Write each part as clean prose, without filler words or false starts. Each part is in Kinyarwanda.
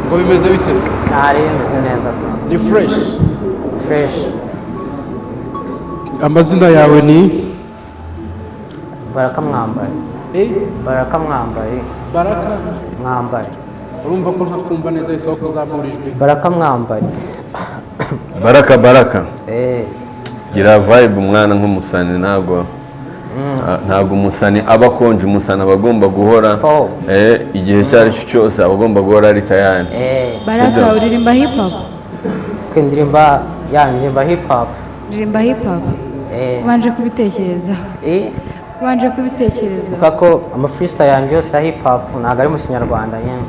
ngo bimeze bite se? Ntari bimeze neza. Ni fresh. Amazina yawe ni Baraka Mwambari. Baraka Mwambari. Baraka Mwambari. urumva ko ntakumva neza isoko kuzamurijwe. Baraka Mwambari. Baraka gira vibe umwana nk'umusani ntabwo umusani aba akonje, umusani aba agomba guhora igihe cyari cyose aba agomba guhora ari tayari. Baraka uririmba hip hop? Ndirimba hip hop. Uririmba hip hop? Ubanje kubitekereza? Ubanje kubitekereza? Kuko ama freestyle yanjye yose ya hip hop ntabwo ari mu Kinyarwanda nyine.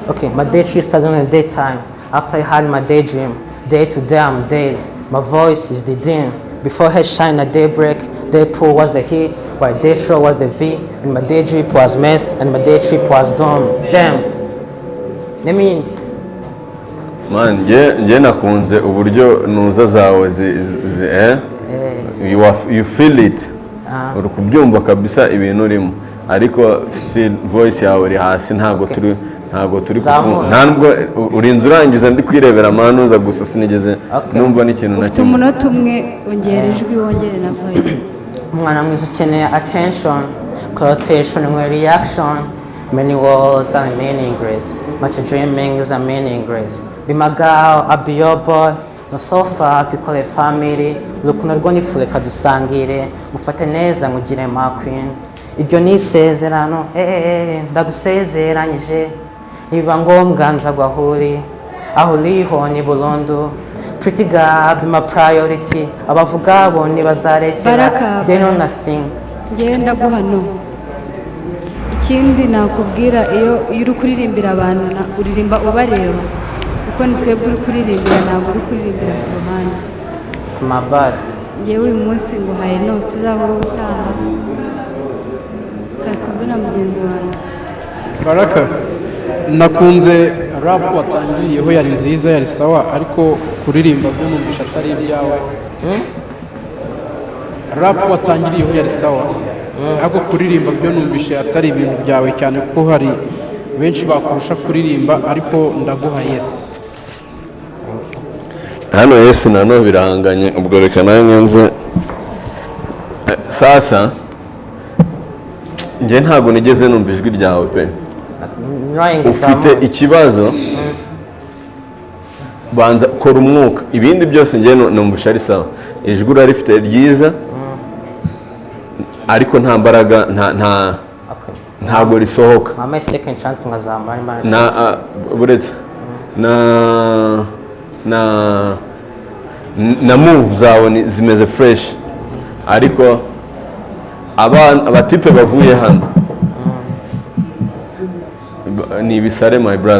Okay, my day tree started in the daytime. After I had my daydream, day to day I'm dazed. My voice is the dim. Before head shine at daybreak, day pool was the heat, while day show was the V, and my day drip was messed, and my day trip was done. Damn. Man, je nakunze uburyo nuza zawe you feel it. Uri kubyumva kabisa ibintu urimo, ariko still voice yawe iri hasi, ntabwo turi ntabwo urinze urangiza ndi kwirebera manuza gusa sinigeze numva n'ikintu na kimwe. Umunota umwe ongera ijwi wongere na vibe. Umwana mwiza ukeneye attention, quotation and reaction. Many words are meaningless. Much dreaming is a meaningless. Be my girl, I'll be your boy. No so far, people a family. Urukundo rwo nifure kadusangire. Mufate neza ngugire ma queen. Iryo ni isezerano, ndagusezeranyije. Niba ngombwa nza gwahuri. Aho uriho ni burundu. Pretty girl, be my priority. Abavuga bo ntibazarekera. They know nothing. Ngenda guhano. Ikindi nakubwira iyo uri kuririmbira abantu uririmba ubareba. Kuko nitwebwe uri kuririmbira ntabwo uri kuririmbira ku ruhande. My bad. Ngewe uyu munsi ngo haye no tuzahora ubutaha. Kakubona mugenzi wanjye. Baraka, nakunze rap watangiriyeho yari nziza yari sawa, ariko kuririmba byo numvisha atari ibyawe. Rap watangiriyeho yari sawa, ariko kuririmba byo numvisha atari ibintu byawe cyane, kuko hari benshi bakurusha kuririmba, ariko ndaguha yes. Hano yes nano birahanganye, ubwo reka nanyenze sasa nge ntabwo nigeze numva ijwi ryawe pe. Ufite ikibazo, banza kora umwuka, ibindi byose nge numva ari sawa. Ijwi urarifite ryiza, ariko nta mbaraga, ntabwo risohoka. Mama second chance nkazamara imana. Na buretse na move zawe zimeze fresh, ariko abatipe bavuye hano ni ibisare my brother.